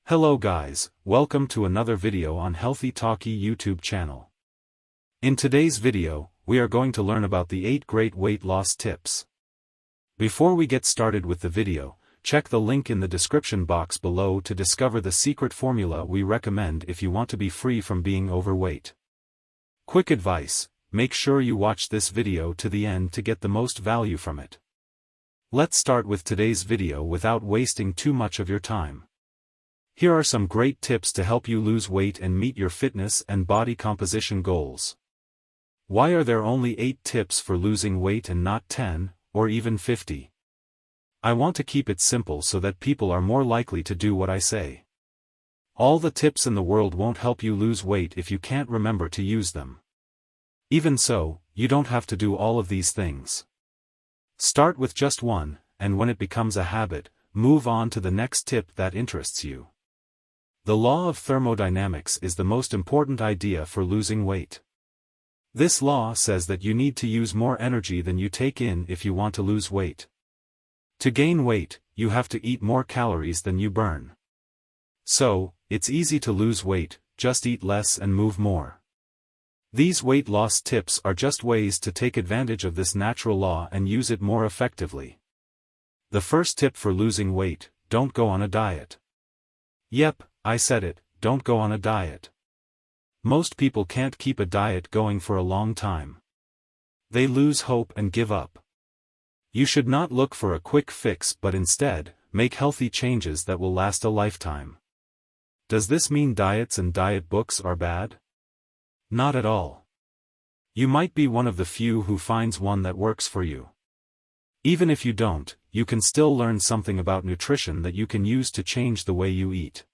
Hello guys, welcome to another video on Healthy Talkie YouTube channel. In today's video, we are going to learn about the 8 great weight loss tips. Before we get started with the video, check the link in the description box below to discover the secret formula we recommend if you want to be free from being overweight. Quick advice, make sure you watch this video to the end to get the most value from it. Let's start with today's video without wasting too much of your time. Here are some great tips to help you lose weight and meet your fitness and body composition goals. Why are there only 8 tips for losing weight and not 10, or even 50? I want to keep it simple so that people are more likely to do what I say. All the tips in the world won't help you lose weight if you can't remember to use them. Even so, you don't have to do all of these things. Start with just one, and when it becomes a habit, move on to the next tip that interests you. The law of thermodynamics is the most important idea for losing weight. This law says that you need to use more energy than you take in if you want to lose weight. To gain weight, you have to eat more calories than you burn. So, it's easy to lose weight, just eat less and move more. These weight loss tips are just ways to take advantage of this natural law and use it more effectively. The first tip for losing weight: don't go on a diet. Yep, I said it, don't go on a diet. Most people can't keep a diet going for a long time. They lose hope and give up. You should not look for a quick fix but instead, make healthy changes that will last a lifetime. Does this mean diets and diet books are bad? Not at all. You might be one of the few who finds one that works for you. Even if you don't, you can still learn something about nutrition that you can use to change the way you eat.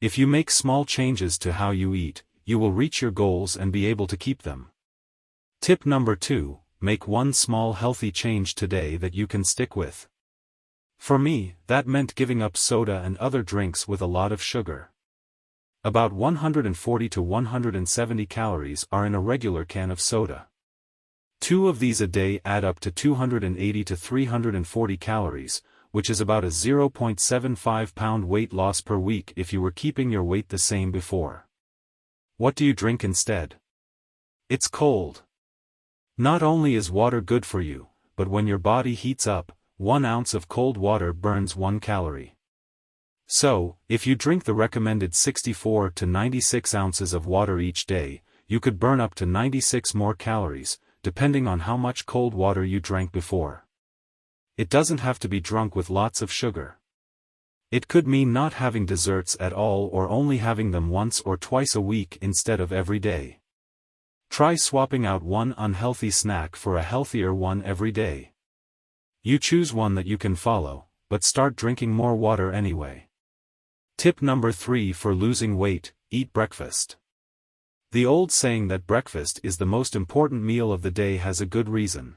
If you make small changes to how you eat, you will reach your goals and be able to keep them. Tip number 2, make one small healthy change today that you can stick with. For me, that meant giving up soda and other drinks with a lot of sugar. About 140 to 170 calories are in a regular can of soda. 2 of these a day add up to 280 to 340 calories, which is about a 0.75 pound weight loss per week if you were keeping your weight the same before. What do you drink instead? It's cold. Not only is water good for you, but when your body heats up, 1 ounce of cold water burns 1 calorie. So, if you drink the recommended 64 to 96 ounces of water each day, you could burn up to 96 more calories, depending on how much cold water you drank before. It doesn't have to be drunk with lots of sugar. It could mean not having desserts at all or only having them once or twice a week instead of every day. Try swapping out one unhealthy snack for a healthier one every day. You choose one that you can follow, but start drinking more water anyway. Tip number 3 for losing weight: eat breakfast. The old saying that breakfast is the most important meal of the day has a good reason.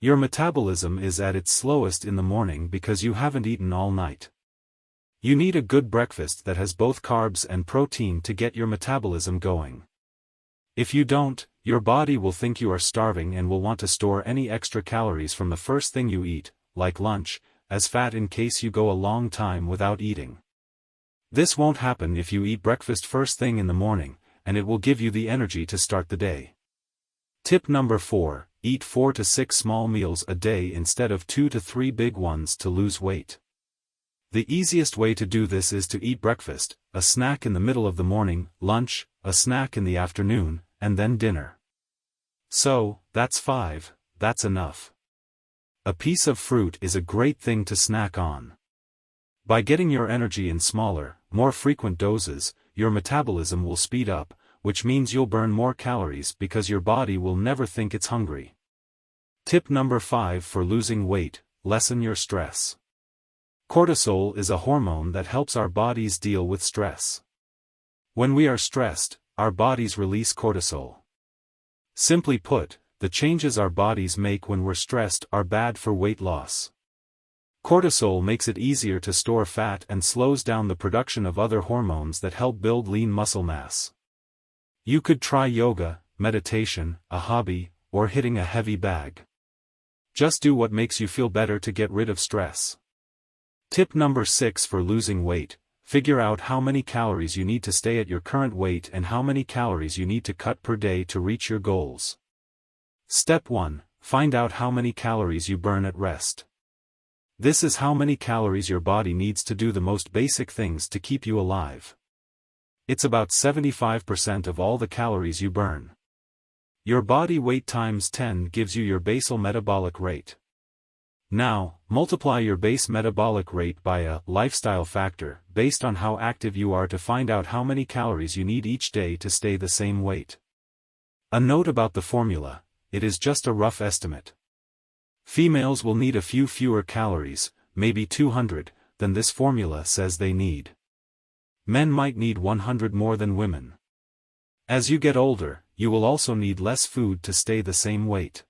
Your metabolism is at its slowest in the morning because you haven't eaten all night. You need a good breakfast that has both carbs and protein to get your metabolism going. If you don't, your body will think you are starving and will want to store any extra calories from the first thing you eat, like lunch, as fat in case you go a long time without eating. This won't happen if you eat breakfast first thing in the morning, and it will give you the energy to start the day. Tip number 4, eat 4 to 6 small meals a day instead of 2 to 3 big ones to lose weight. The easiest way to do this is to eat breakfast, a snack in the middle of the morning, lunch, a snack in the afternoon, and then dinner. So, that's 5, that's enough. A piece of fruit is a great thing to snack on. By getting your energy in smaller, more frequent doses, your metabolism will speed up, which means you'll burn more calories because your body will never think it's hungry. Tip number 5 for losing weight: lessen your stress. Cortisol is a hormone that helps our bodies deal with stress. When we are stressed, our bodies release cortisol. Simply put, the changes our bodies make when we're stressed are bad for weight loss. Cortisol makes it easier to store fat and slows down the production of other hormones that help build lean muscle mass. You could try yoga, meditation, a hobby, or hitting a heavy bag. Just do what makes you feel better to get rid of stress. Tip number 6 for losing weight: figure out how many calories you need to stay at your current weight and how many calories you need to cut per day to reach your goals. Step 1. Find out how many calories you burn at rest. This is how many calories your body needs to do the most basic things to keep you alive. It's about 75% of all the calories you burn. Your body weight times 10 gives you your basal metabolic rate. Now, multiply your base metabolic rate by a lifestyle factor based on how active you are to find out how many calories you need each day to stay the same weight. A note about the formula: it is just a rough estimate. Females will need a few fewer calories, maybe 200, than this formula says they need. Men might need 100 more than women. As you get older, you will also need less food to stay the same weight.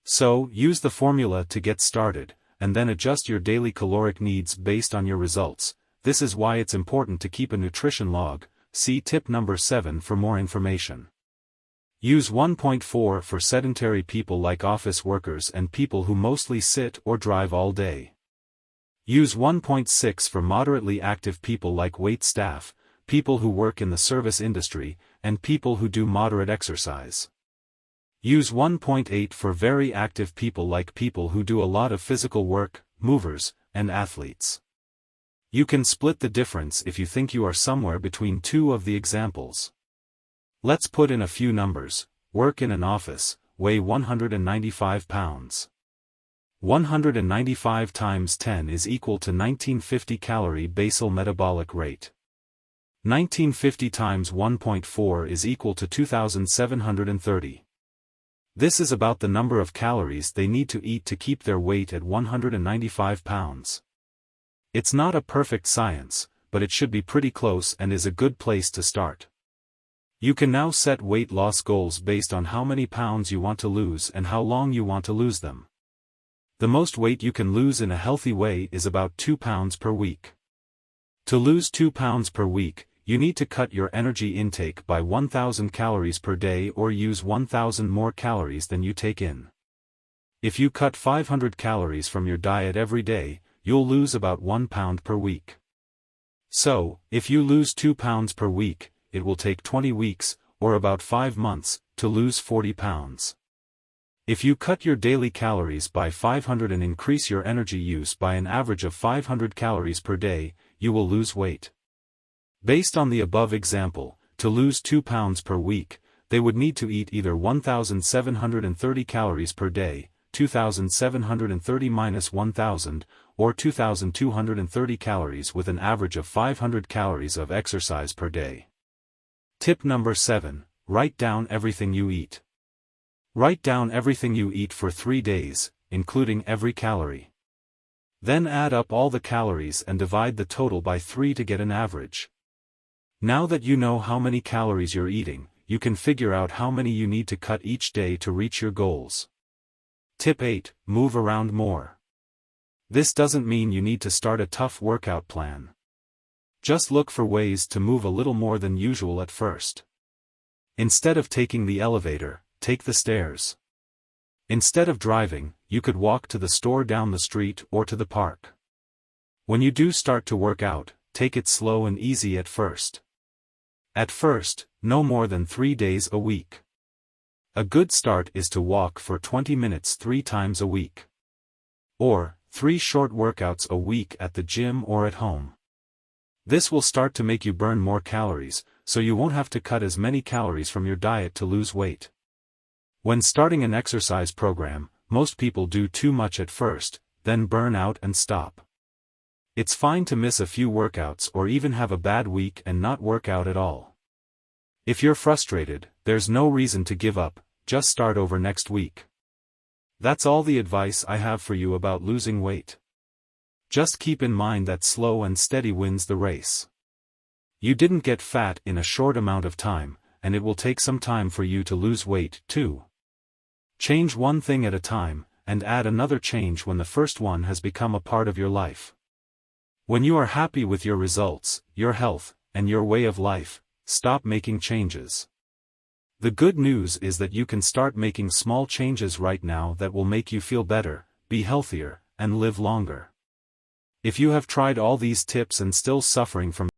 So, use the formula to get started, and then adjust your daily caloric needs based on your results. This is why it's important to keep a nutrition log. See tip number 7 for more information. Use 1.4 for sedentary people like office workers and people who mostly sit or drive all day. Use 1.6 for moderately active people like wait staff, people who work in the service industry, and people who do moderate exercise. Use 1.8 for very active people like people who do a lot of physical work, movers, and athletes. You can split the difference if you think you are somewhere between two of the examples. Let's put in a few numbers. Work in an office, weigh 195 pounds. 195 times 10 is equal to 1950 calorie basal metabolic rate. 1950 times 1.4 is equal to 2730. This is about the number of calories they need to eat to keep their weight at 195 pounds. It's not a perfect science, but it should be pretty close and is a good place to start. You can now set weight loss goals based on how many pounds you want to lose and how long you want to lose them. The most weight you can lose in a healthy way is about 2 pounds per week. To lose 2 pounds per week, you need to cut your energy intake by 1,000 calories per day or use 1,000 more calories than you take in. If you cut 500 calories from your diet every day, you'll lose about 1 pound per week. So, if you lose 2 pounds per week, it will take 20 weeks, or about 5 months, to lose 40 pounds. If you cut your daily calories by 500 and increase your energy use by an average of 500 calories per day, you will lose weight. Based on the above example, to lose 2 pounds per week, they would need to eat either 1,730 calories per day, 2,730 minus 1,000, or 2,230 calories with an average of 500 calories of exercise per day. Tip number 7. Write down everything you eat. Write down everything you eat for 3 days, including every calorie. Then add up all the calories and divide the total by 3 to get an average. Now that you know how many calories you're eating, you can figure out how many you need to cut each day to reach your goals. Tip 8. Move around more. This doesn't mean you need to start a tough workout plan. Just look for ways to move a little more than usual at first. Instead of taking the elevator, take the stairs. Instead of driving, you could walk to the store down the street or to the park. When you do start to work out, take it slow and easy at first. At first, no more than 3 days a week. A good start is to walk for 20 minutes 3 times a week. Or, 3 short workouts a week at the gym or at home. This will start to make you burn more calories, so you won't have to cut as many calories from your diet to lose weight. When starting an exercise program, most people do too much at first, then burn out and stop. It's fine to miss a few workouts or even have a bad week and not work out at all. If you're frustrated, there's no reason to give up, just start over next week. That's all the advice I have for you about losing weight. Just keep in mind that slow and steady wins the race. You didn't get fat in a short amount of time, and it will take some time for you to lose weight, too. Change one thing at a time, and add another change when the first one has become a part of your life. When you are happy with your results, your health, and your way of life, stop making changes. The good news is that you can start making small changes right now that will make you feel better, be healthier, and live longer. If you have tried all these tips and still suffering from